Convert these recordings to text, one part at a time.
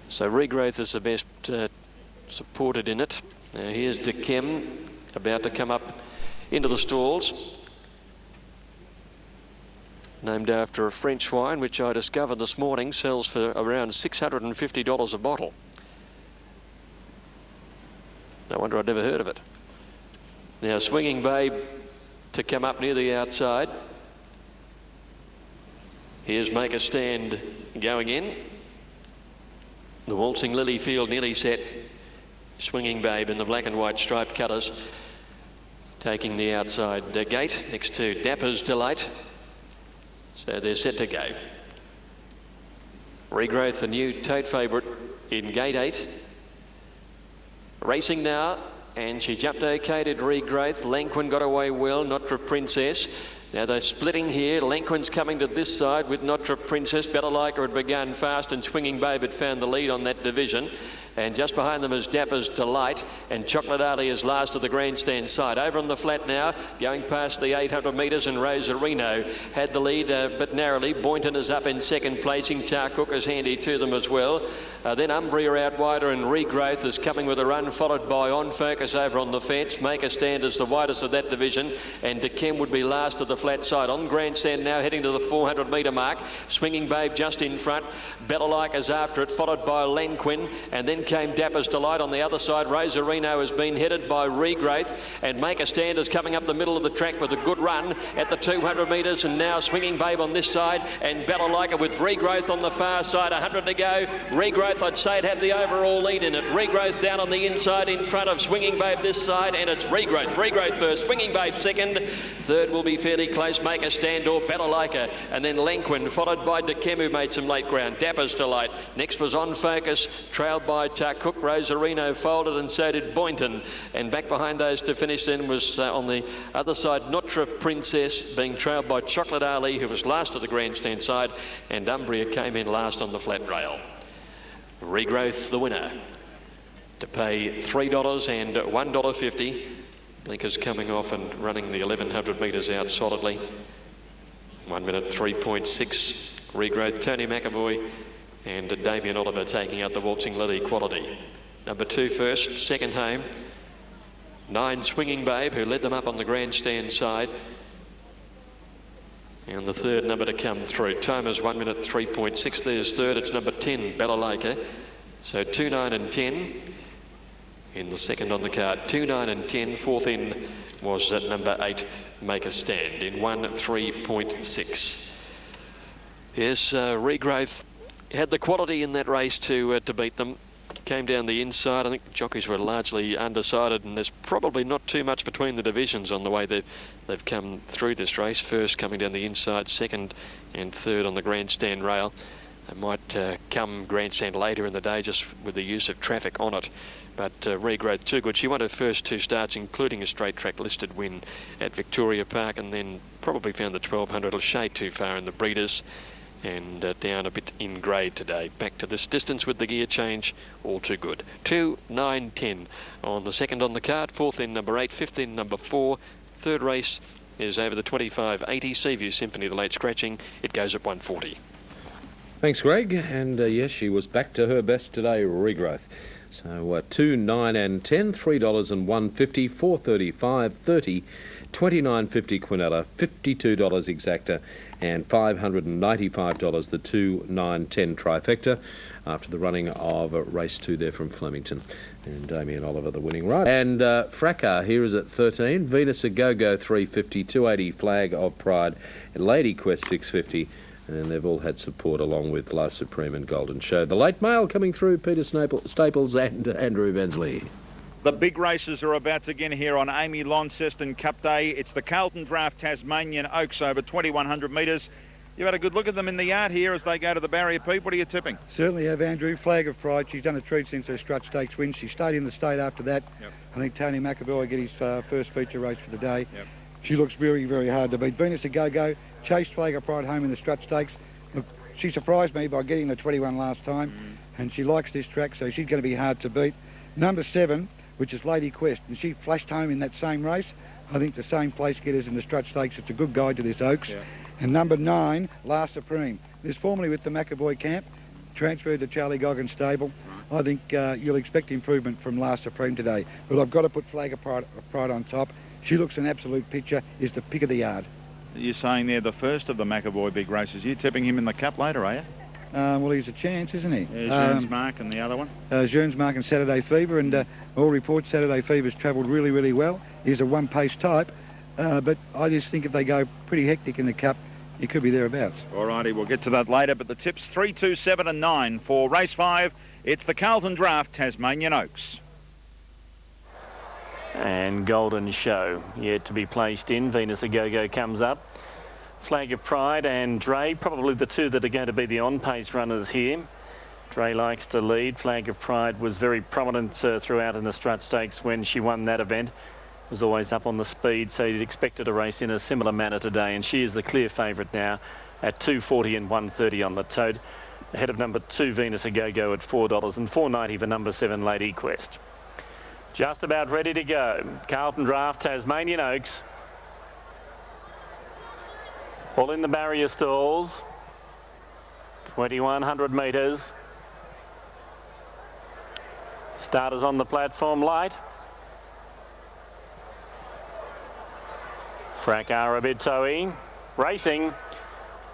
So Regrowth is the best supported in it. Now here's De Kem about to come up into the stalls. Named after a French wine, which I discovered this morning sells for around $650 a bottle. No wonder I'd never heard of it. Now Swinging Babe to come up near the outside. Here's Make a Stand going in. The Waltzing Lily field nearly set. Swinging Babe in the black and white striped colours taking the outside gate next to Dapper's Delight. So they're set to go. Regrowth, the new tote favourite in gate 8. Racing now, and she jumped okay, did Regrowth. Lanquin got away well, Notre Princess. Now they're splitting here. Lanquin's coming to this side with Notre Princess. Better Like Her had begun fast, and Swinging Babe had found the lead on that division. And just behind them is Dapper's Delight, and Chocolate Ali is last of the grandstand side. Over on the flat now, going past the 800 metres, and Rosarino had the lead, but narrowly. Boynton is up in second placing. Tarcook is handy to them as well. Then Umbria out wider, and Regrowth is coming with a run, followed by On Focus over on the fence. Make a Stand is the widest of that division, and De Kem would be last of the flat side. On grandstand now, heading to the 400 metre mark. Swinging Babe just in front. Better Like is after it, followed by Lanquin, and then came Dapper's Delight on the other side. Rosarino has been headed by Regrowth, and Make a Stand is coming up the middle of the track with a good run at the 200 metres, and now Swinging Babe on this side, and Better Like Her with Regrowth on the far side. 100 to go. Regrowth, I'd say it had the overall lead in it. Regrowth down on the inside in front of Swinging Babe this side, and it's Regrowth. Regrowth first, Swinging Babe second. Third will be fairly close, Make a Stand or Better Like Her, and then Lanquin, followed by De Kem, who made some late ground. Dapper's Delight. Next was On Focus, trailed by Tarcook. Rosarino folded, and so did Boynton. And back behind those to finish then was on the other side, Notre Princess, being trailed by Chocolate Ali, who was last of the grandstand side, and Umbria came in last on the flat rail. Regrowth the winner, to pay $3 and $1.50. Blinkers coming off and running the 1100 metres out solidly. 1 minute 3.6. Regrowth, Tony McAvoy and Damien Oliver taking out the Waltzing Lily quality. Number 2 first, second home. 9 Swinging Babe, who led them up on the grandstand side. And the third number to come through. Time is 1 minute 3.6. There's third. It's number 10, Better Like Her. So 2, 9 and 10 in the second on the card. 2, 9 and 10. Fourth in was at number 8, Make a Stand in 1 3.6. Yes, Regrowth had the quality in that race to beat them. Came down the inside. I think the jockeys were largely undecided, and there's probably not too much between the divisions on the way they've come through this race. First coming down the inside, second and third on the grandstand rail. They might come grandstand later in the day just with the use of traffic on it. But Regrowth too good. She won her first 2 starts, including a straight track listed win at Victoria Park, and then probably found the 1200 a shade too far in the breeders, and down a bit in grade today. Back to this distance with the gear change, all too good. 2, 9, 10 on the second on the card. Fourth in number 8, fifth in number 4. Third race is over the 25.80 Seaview Symphony, the late scratching. It goes at 140. Thanks, Greg. And yes, she was back to her best today, Regrowth. So 2, 9 and 10, $3 and $1.50, $4.35, $30, $29.50 Quinella, $52 Exacta, and $595 the 2, 9, 10 trifecta after the running of race 2 there from Flemington. And Damien Oliver the winning rider. And Fracas here is at 13, Venus a Go-Go 350, 280 Flag of Pride, Lady Quest 650. And they've all had support along with La Supreme and Golden Show. The late mail coming through, Peter Staples and Andrew Bensley. The big races are about to begin here on Amy Launceston Cup Day. It's the Carlton Draft Tasmanian Oaks over 2,100 metres. You've had a good look at them in the yard here as they go to the barrier, Pete. What are you tipping? Certainly have, Andrew. Flag of Pride. She's done a treat since her Strut Stakes win. She stayed in the state after that. Yep. I think Tony McAvoy get his first feature race for the day. Yep. She looks very, very hard to beat. Venus a Go-Go chased Flag of Pride home in the Strut Stakes. Look, she surprised me by getting the 21 last time, and she likes this track, so she's going to be hard to beat. Number 7, which is Lady Quest, and she flashed home in that same race. I think the same place getters in the Strut Stakes. It's a good guide to this Oaks. Yeah. And number 9, La Supreme. This formerly with the McAvoy camp. transferred to Charlie Goggins' stable. I think you'll expect improvement from Last Supreme today. But I've got to put Flag of Pride on top. She looks an absolute picture, is the pick of the yard. You're saying they're the first of the McAvoy big races. You're tipping him in the Cup later, are you? Well, he's a chance, isn't he? Jean's Mark and the other one? Jean's Mark and Saturday Fever, and all reports Saturday Fever's travelled really, really well. He's a one-pace type, but I just think if they go pretty hectic in the Cup, he could be thereabouts. All righty, we'll get to that later, but the tips 3, 2, 7 and 9 for race 5. It's the Carlton Draft, Tasmanian Oaks. And Golden Show yet to be placed in. Venus A-Go-Go comes up. Flag of Pride and Dre, probably the two that are going to be the on-pace runners here. Dre likes to lead. Flag of Pride was very prominent throughout in the Strut Stakes when she won that event. Was always up on the speed, so you'd expect her to race in a similar manner today, and she is the clear favourite now at 2.40 and 1.30 on the tote. Ahead of number 2, Venus A-Go-Go at $4 and $4.90 for number 7, Lady Quest. Just about ready to go. Carlton Draft, Tasmanian Oaks. All in the barrier stalls. 2,100 metres. Starters on the platform light. Fracas a bit toey. Racing.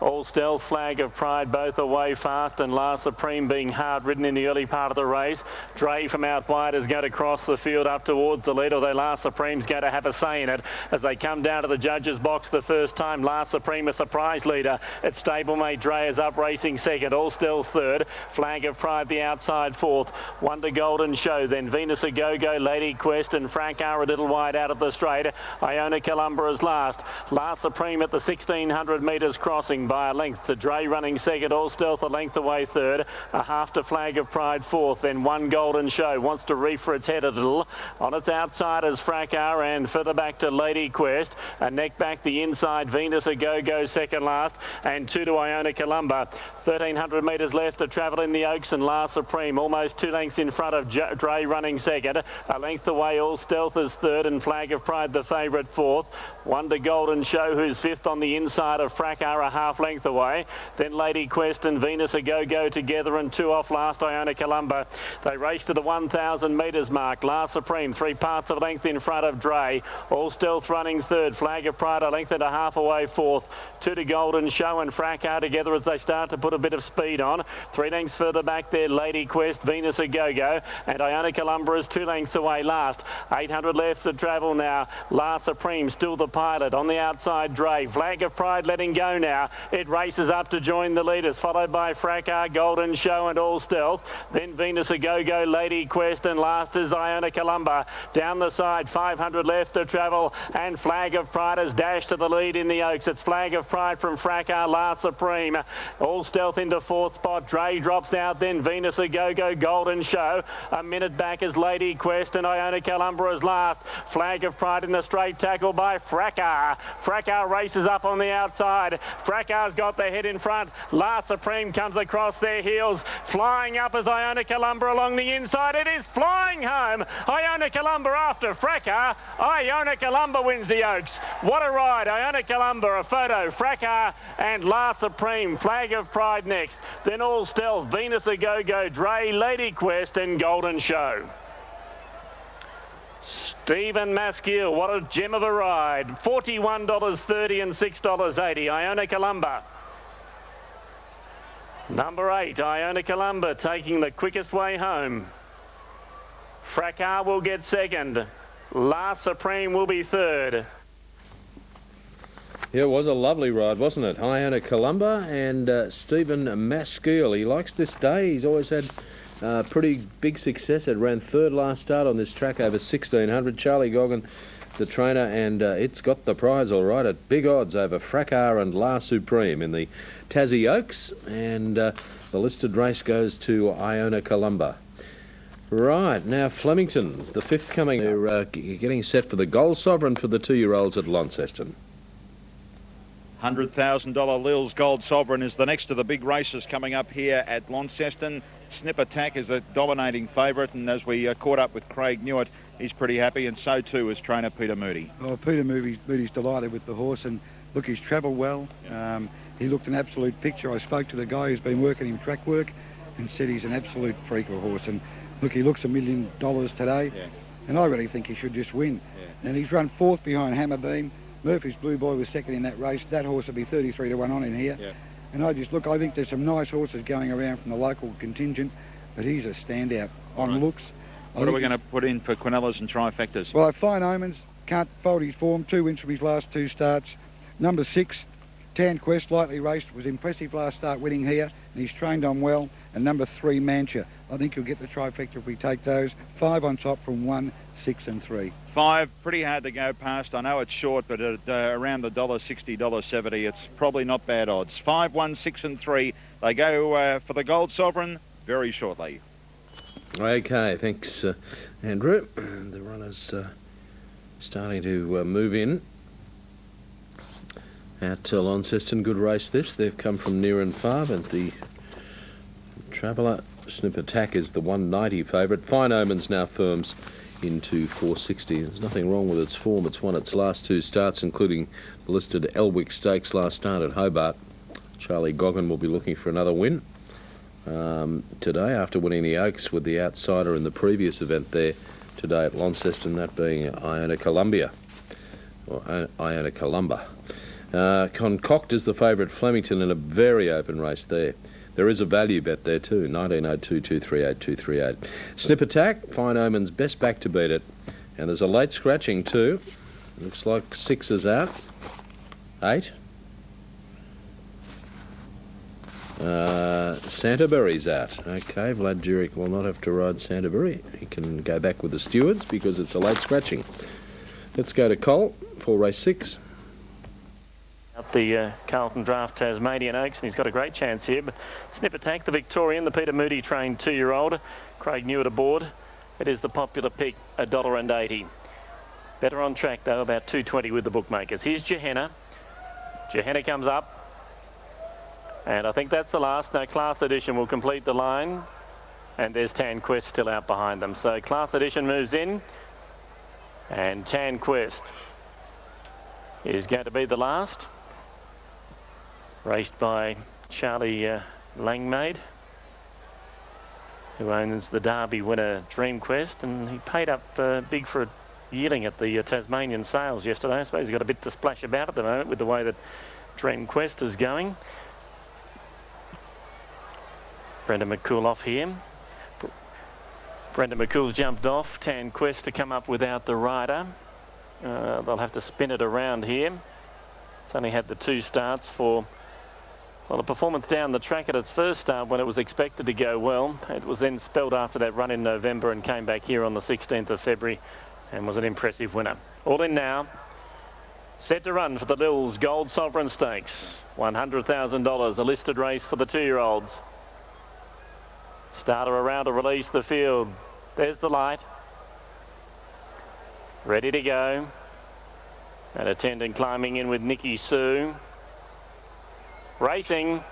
All Stealth, Flag of Pride, both away fast, and Last Supreme being hard ridden in the early part of the race. Dre from out wide is going to cross the field up towards the lead, although Last Supreme's going to have a say in it as they come down to the judges' box the first time. Last Supreme a surprise leader. It's stablemate Dre is up racing second. All Stealth third. Flag of Pride the outside fourth. Wonder Golden Show, then Venus A-Go-Go, Lady Quest and Fracas a little wide out of the straight. Iona Columba is last. Last Supreme at the 1,600 metres crossing by a length. The Dre running second, All Stealth a length away third, a half to Flag of Pride fourth, then One Golden Show wants to reef for its head a little. On its outside is Fracas and further back to Lady Quest, a neck back the inside Venus A-Go-Go second last, and 2 to Iona Columba. 1,300 metres left to travel in the Oaks, and Last Supreme almost 2 lengths in front of Dre running second, a length away All Stealth is third, and Flag of Pride the favourite fourth. Wonder Golden Show who's fifth on the inside of Fracas a half length away. Then Lady Quest and Venus A-Go-Go together, and 2 off last Iona Columba. They race to the 1,000 metres mark. Last Supreme 3 parts of length in front of Dre. All Stealth running third. Flag of Pride a length and a half away fourth. 2 to Golden Show and Fracas together as they start to put a bit of speed on. 3 lengths further back there, Lady Quest, Venus A-Go-Go, and Iona Columba is 2 lengths away last. 800 left to travel now. Last Supreme still the pilot. On the outside, Dre. Flag of Pride letting go now. It races up to join the leaders, followed by Fracas, Golden Show and All Stealth. Then Venus A-Go-Go, Lady Quest, and last is Iona Columba. Down the side, 500 left to travel, and Flag of Pride has dashed to the lead in the Oaks. It's Flag of Pride from Fracas, Last Supreme. All Stealth into fourth spot. Dre drops out, then Venus A-Go-Go, Golden Show. A minute back is Lady Quest, and Iona Columba is last. Flag of Pride in the straight tackle by Fracas. Fracas races up on the outside. Fracas got the head in front. Last Supreme comes across their heels. Flying up as Iona Columba along the inside. It is flying home. Iona Columba after Fracas. Iona Columba wins the Oaks. What a ride. Iona Columba, a photo. Fracas and Last Supreme. Flag of Pride next. Then All Stealth, Venus A-Go-Go, Dre, Lady Quest and Golden Show. Stephen Maskill, what a gem of a ride. $41.30 and $6.80. Iona Columba. Number 8, Iona Columba taking the quickest way home. Fracas will get second. Last Supreme will be third. Yeah, it was a lovely ride, wasn't it? Iona Columba and Stephen Maskill. He likes this day. He's always had pretty big success. It ran third last start on this track over 1,600. Charlie Goggin, the trainer, and it's got the prize all right at big odds over Fracas and Last Supreme in the Tassie Oaks, and the listed race goes to Iona Columba. Right, now Flemington, the 5th coming. They're getting set for the Gold Sovereign for the 2-year-olds at Launceston. $100,000 Lil's Gold Sovereign is the next of the big races coming up here at Launceston. Snip Attack is a dominating favourite, and as we caught up with Craig Newitt, he's pretty happy, and so too is trainer Peter Moody. Oh, Peter Moody's delighted with the horse, and look, he's travelled well. He looked an absolute picture. I spoke to the guy who's been working him track work, and said he's an absolute freak of a horse. And look, he looks $1 million today, and I really think he should just win. And he's run 4th behind Hammerbeam. Murphy's Blue Boy was 2nd in that race. That horse will be 33 to 1 on in here. And I think there's some nice horses going around from the local contingent, but he's a standout on looks. What are we going to put in for Quinellas and trifectas? Well, Fine Omens can't fold his form. 2 wins from his last 2 starts. Number 6, Tan Quest, lightly raced, was impressive last start winning here, and he's trained on well. And number 3, Mancha. I think you'll get the trifecta if we take those. 5 on top from 1, 6 and 3. 5, pretty hard to go past. I know it's short, but at around the $1.60, $1.70, it's probably not bad odds. 5, 1, 6 and 3. They go for the Gold Sovereign very shortly. Okay, thanks, Andrew. The runners starting to move in at Launceston. Good race this. They've come from near and far, but the Traveller Snip Attack is the 190 favourite. Fine Omens now firms into 460. There's nothing wrong with its form. It's won its last 2 starts, including the listed Elwick Stakes last start at Hobart. Charlie Goggin will be looking for another win today after winning the Oaks with the outsider in the previous event there today at Launceston, that being Iona Columba. Concoct is the favourite, Flemington, in a very open race there. There is a value bet there too, 1902 238 238. Snip Attack, Fine Omens, best back to beat it. And there's a late scratching too. Looks like 6 is out. 8. Santaberry's out. Okay, Vlad Jurek will not have to ride Santaberry. He can go back with the stewards because it's a late scratching. Let's go to Cole for race 6. Up the Carlton Draft Tasmanian Oaks, and he's got a great chance here. But Snip Attack, the Victorian, the Peter Moody trained 2-year-old. Craig Newitt aboard. It is the popular pick, $1.80. Better on track though, about $2.20 with the bookmakers. Here's Gehenna. Gehenna comes up. And I think that's the last. No, Class Edition will complete the line. And there's Tan Quest still out behind them. So Class Edition moves in. And Tan Quest is going to be the last. Raced by Charlie Langmaid, who owns the Derby winner Dream Quest. And he paid up big for a yearling at the Tasmanian sales yesterday. I suppose he's got a bit to splash about at the moment with the way that Dream Quest is going. Brendan McCool off here. Brendan McCool's jumped off. Tan Quest to come up without the rider. They'll have to spin it around here. It's only had the 2 starts for, well, a performance down the track at its first start when it was expected to go well. It was then spelled after that run in November and came back here on the 16th of February and was an impressive winner. All in now. Set to run for the Lills Gold Sovereign Stakes. $100,000, a listed race for the 2-year-olds. Starter around to release the field. There's the light. Ready to go. An attendant climbing in with Nikki Sue. Racing.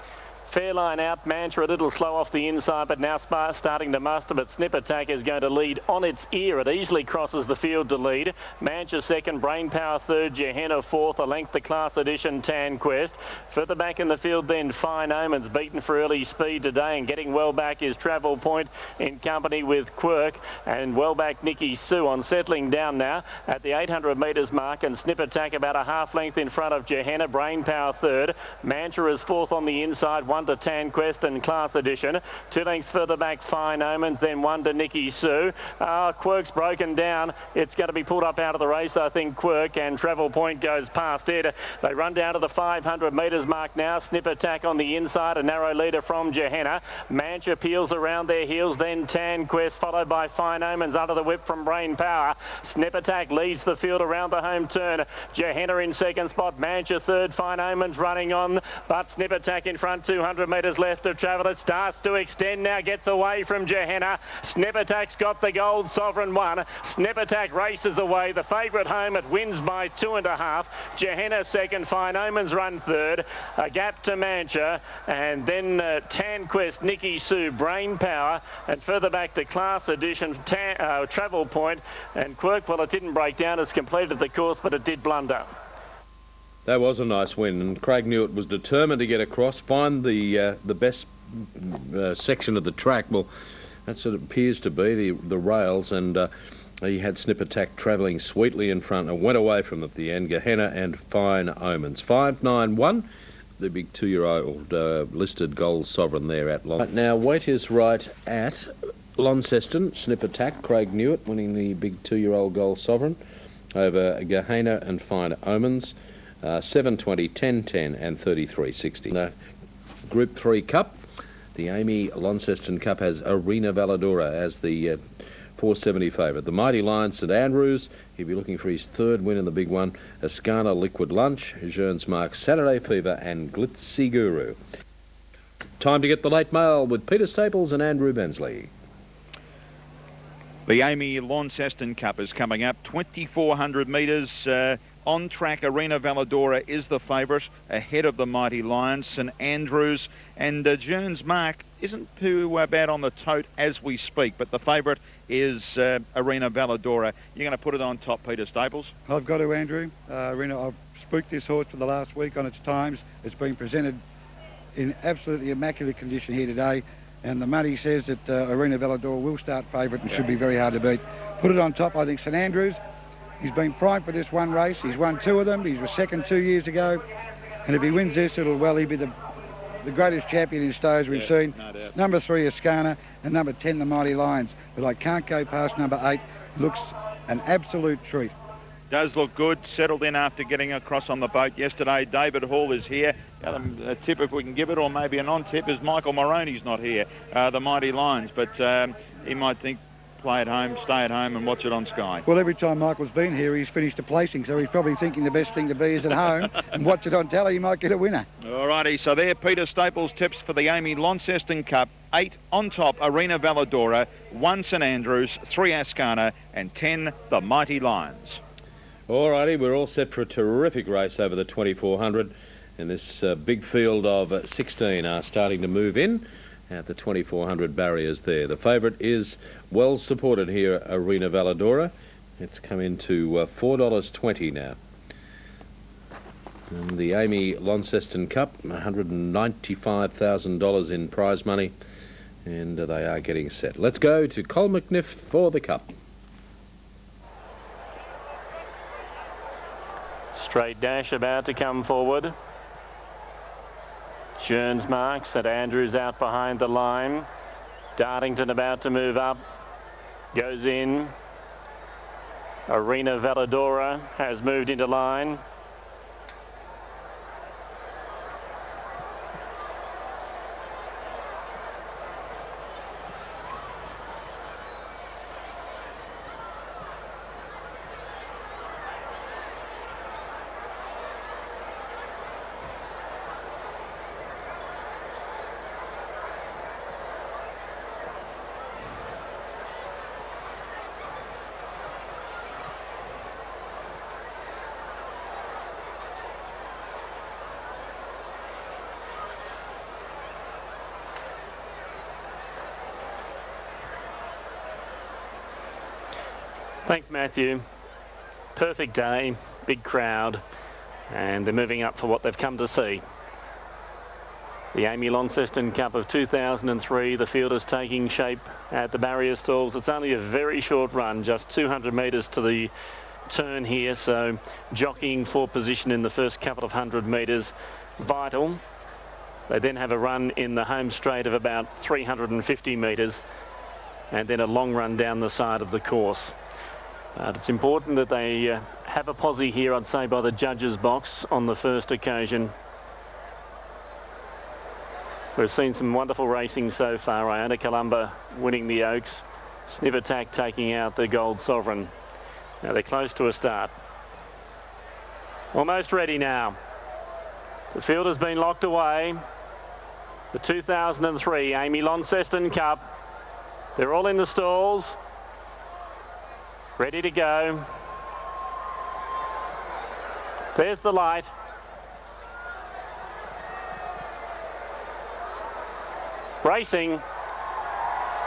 Fair line out. Mantra a little slow off the inside, but now starting to muster. But Snip Attack is going to lead on its ear. It easily crosses the field to lead. Mantra 2nd, Brain Power 3rd, Gehenna 4th. A length the Class Edition Tan Quest. Further back in the field then Fine Omens, beaten for early speed today, and getting well back is Travel Point in company with Quirk, and well back Nikki Sue on settling down now at the 800 metres mark, and Snip Attack about a half length in front of Gehenna. Brain Power 3rd. Mantra is 4th on the inside. 1 to Tan Quest and Class Edition. 2 lengths further back Fine Omens, then 1 to Nikki Sue. Quirk's broken down. It's going to be pulled up out of the race, I think, Quirk, and Travel Point goes past it. They run down to the 500 metres mark now. Snip Attack on the inside, a narrow leader from Gehenna. Mancha peels around their heels, then Tan Quest, followed by Fine Omens under the whip from Brain Power. Snip Attack leads the field around the home turn. Gehenna in 2nd spot, Mancha 3rd, Fine Omens running on, but Snip Attack in front, 200 metres left of travel. It starts to extend now, gets away from Gehenna. Snip Attack's got the Gold Sovereign 1. Snip Attack races away. The favourite home, it wins by 2.5. Gehenna 2nd, Fine Omens run 3rd. A gap to Mancha, and then Tan Quest, Nikki Sue, Brain Power, and further back to Class Edition, Travel Point, and Quirk. Well, it didn't break down, it's completed the course, but it did blunder. That was a nice win, and Craig Newitt was determined to get across, find the best section of the track. Well, that's what it appears to be, the rails, and he had Snip Attack travelling sweetly in front and went away from them at the end. Gehenna and Fine Omens. 5.91, the big 2-year-old listed Gold Sovereign there at Launceston. Now, weight is right at Launceston. Snip Attack, Craig Newitt winning the big 2-year-old Gold Sovereign over Gehenna and Fine Omens. 7.20, 10.10 and 33.60. Group 3 Cup. The Amy Launceston Cup has Arena Valladora as the 470 favourite. The Mighty Lion, St Andrews, he'll be looking for his third win in the big one. Ascana, Liquid Lunch, Jearns Mark, Saturday Fever and Glitzy Guru. Time to get the late mail with Peter Staples and Andrew Bensley. The Amy Launceston Cup is coming up, 2,400 metres. On track, Arena Valladora is the favourite, ahead of the Mighty Lions, St Andrews, and Jearns Mark isn't too bad on the tote as we speak, but the favourite is Arena Valladora. You're going to put it on top, Peter Staples? I've got to, Andrew. I've spooked this horse for the last week on its times. It's been presented in absolutely immaculate condition here today, and the money says that Arena Valladora will start favourite and should be very hard to beat. Put it on top, I think St Andrews. He's been primed for this one race. He's won 2 of them. He was second 2 years ago. And if he wins this, he'll be the greatest champion in Stows we've seen. No doubt. Number 3, Ascana, and number 10, the Mighty Lions. But I can't go past number 8. Looks an absolute treat. Does look good, settled in after getting across on the boat yesterday. David Hall is here. A tip, if we can give it, or maybe a non-tip, is Michael Moroney's not here, the Mighty Lions. But he might think, play at home, stay at home and watch it on Sky. Well, every time Michael's been here, he's finished a placing, so he's probably thinking the best thing to be is at home and watch it on telly. He might get a winner. All righty, so there Peter Staples' tips for the Amy Launceston Cup. 8 on top, Arena Valladora, 1 St Andrews, 3 Ascana and 10 the Mighty Lions. All righty, we're all set for a terrific race over the 2,400, and this big field of 16 are starting to move in at the 2,400 barriers there. The favourite is well supported here, Arena Valladora. It's come into $4.20 now. And the Amy Launceston Cup, $195,000 in prize money, and they are getting set. Let's go to Col McNiff for the Cup. Straight Dash about to come forward. Jearns Mark, St Andrews out behind the line. Dartington about to move up. Goes in. Arena Valladora has moved into line. Thanks, Matthew. Perfect day, big crowd, and they're moving up for what they've come to see. The Amy Launceston Cup of 2003, the field is taking shape at the barrier stalls. It's only a very short run, just 200 metres to the turn here, so jockeying for position in the first couple of 100 metres, vital. They then have a run in the home straight of about 350 metres, and then a long run down the side of the course. It's important that they have a posse here, I'd say, by the judges' box on the first occasion. We've seen some wonderful racing so far. Iona Columba winning the Oaks, Snip Attack taking out the Gold Sovereign. Now they're close to a start. Almost ready now. The field has been locked away. The 2003 Amy Launceston Cup. They're all in the stalls. Ready to go. There's the light. Racing.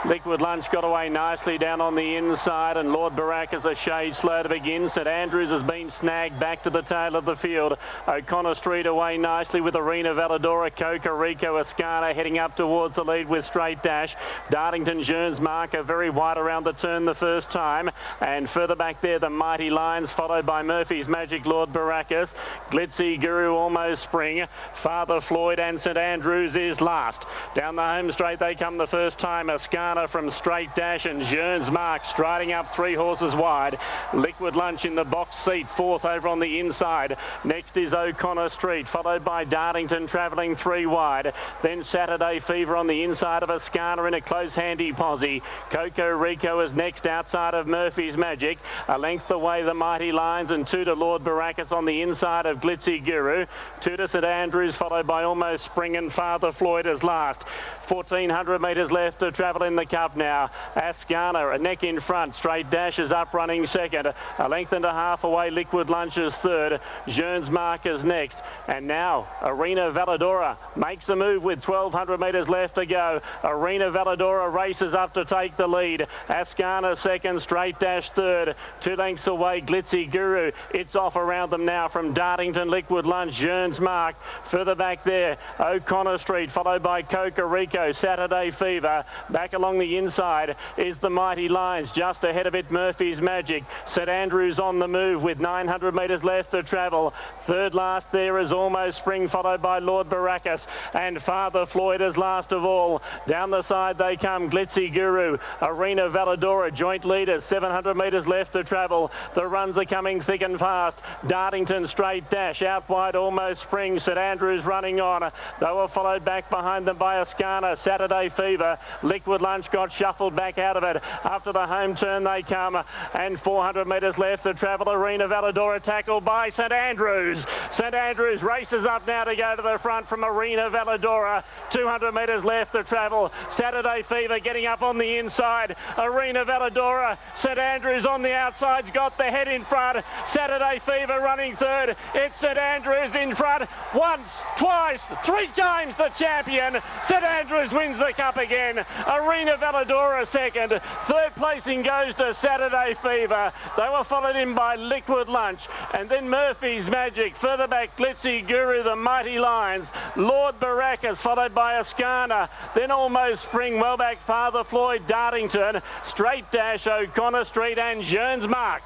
Liquid Lunch got away nicely down on the inside, and Lord Barak is a shade slow to begin. St Andrews has been snagged back to the tail of the field. O'Connor Street away nicely with Arena Valadora, Coca Rico, Ascana heading up towards the lead with Straight Dash. Dartington, Jean's Marker very wide around the turn the first time, and further back there the Mighty Lions, followed by Murphy's Magic, Lord Barakas, Glitzy Guru, Almost Spring, Father Floyd, and St Andrews is last. Down the home straight they come the first time. Ascana from Straight Dash and Jean's Mark striding up 3 horses wide. Liquid Lunch in the box seat, 4th over on the inside. Next is O'Connor Street, followed by Dartington travelling 3 wide. Then Saturday Fever on the inside of Ascana in a close handy posse. Coco Rico is next outside of Murphy's Magic. A length away the Mighty Lions, and 2 to Lord Barakas on the inside of Glitzy Guru. 2 to St Andrews, followed by Almost Spring, and Father Floyd is last. 1,400 metres left to travel in the cup now. Ascana, a neck in front. Straight Dash is up running second. A length and a half away, Liquid Lunch is third. Jean's Mark is next. And now Arena Valadora makes a move with 1,200 metres left to go. Arena Valadora races up to take the lead. Ascana second, Straight Dash third. 2 lengths away, Glitzy Guru. It's off around them now from Dartington, Liquid Lunch, Jean's Mark. Further back there, O'Connor Street, followed by Coca Rico, Saturday Fever. Back along the inside is the Mighty Lions. Just ahead of it, Murphy's Magic. St Andrews on the move with 900 metres left to travel. Third last there is Almost Spring, followed by Lord Barakas, and Father Floyd is last of all. Down the side they come, Glitzy Guru, Arena Valadora, joint leaders, 700 metres left to travel. The runs are coming thick and fast. Dartington, Straight Dash, out wide Almost Spring. St Andrews running on. They were followed back behind them by Ascana, Saturday Fever. Liquid Lunch got shuffled back out of it. After the home turn they come, and 400 metres left to travel. Arena Valadora tackled by St Andrews. St Andrews races up now to go to the front from Arena Valadora. 200 metres left to travel. Saturday Fever getting up on the inside. Arena Valadora. St Andrews on the outside's got the head in front. Saturday Fever running third. It's St Andrews in front. Once, twice, 3 times the champion. St Andrews wins the cup again. Arena Valadora second. Third placing goes to Saturday Fever. They were followed in by Liquid Lunch, and then Murphy's Magic. Further back, Glitzy Guru, the Mighty Lions. Lord Barakas, followed by Ascana. Then Almost Spring, well back Father Floyd, Dartington. Straight Dash, O'Connor Street, and Jean's Mark.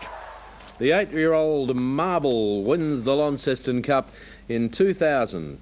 The 8-year-old Marble wins the Launceston Cup in 2000.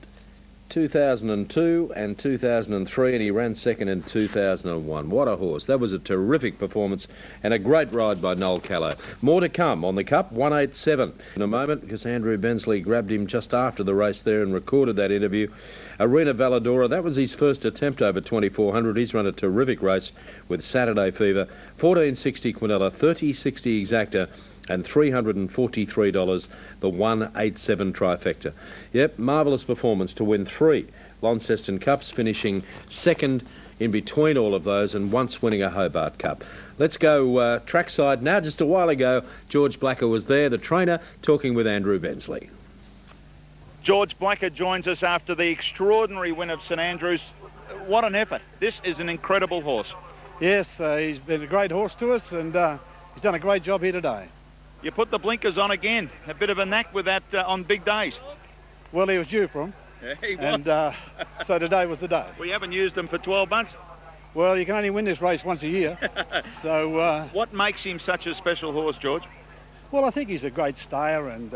2002 and 2003, and he ran second in 2001. What a horse. That was a terrific performance and a great ride by Noel Callow. More to come on the Cup, 187. In a moment, because Andrew Bensley grabbed him just after the race there and recorded that interview. Arena Valadora, that was his first attempt over 2,400. He's run a terrific race with Saturday Fever. 1460 Quinella, 3060 Exacta, and $343, the 187 trifecta. Yep, marvellous performance to win 3 Launceston Cups, finishing second in between all of those and once winning a Hobart Cup. Let's go trackside now. Just a while ago, George Blacker was there, the trainer, talking with Andrew Bensley. George Blacker joins us after the extraordinary win of St Andrews. What an effort. This is an incredible horse. Yes, he's been a great horse to us, and he's done a great job here today. You put the blinkers on again. A bit of a knack with that on big days. Well, he was due for them. Yeah, he was. And so today was the day. We haven't used him for 12 months. Well, you can only win this race once a year. So what makes him such a special horse, George? Well, I think he's a great stayer and,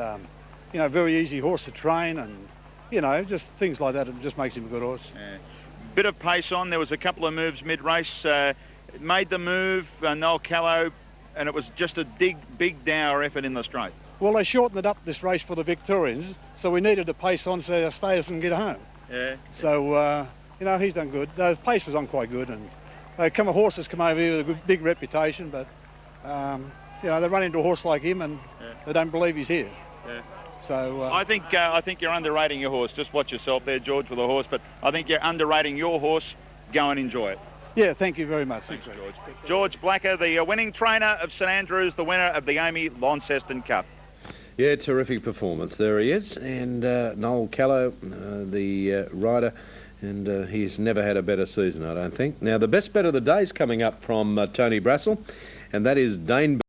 you know, very easy horse to train, and, you know, just things like that. It just makes him a good horse. Yeah. Bit of pace on. There was a couple of moves mid-race. Made the move, Noel Callow, and it was just a big dour effort in the straight. Well, they shortened it up this race for the Victorians, so we needed to pace on so our stayers can get home. Yeah. So, you know, he's done good. The pace was on quite good, and horses come over here with a good, big reputation, but, you know, they run into a horse like him and they don't believe he's here. Yeah. So I think you're underrating your horse. Just watch yourself there, George, with the horse, but I think you're underrating your horse. Go and enjoy it. Yeah, thank you very much. Thanks, George. George Blacker, the winning trainer of St Andrews, the winner of the Amy Launceston Cup. Yeah, terrific performance. There he is. And Noel Callow, the rider, And he's never had a better season, I don't think. Now, the best bet of the day is coming up from Tony Brassel, and that is Dane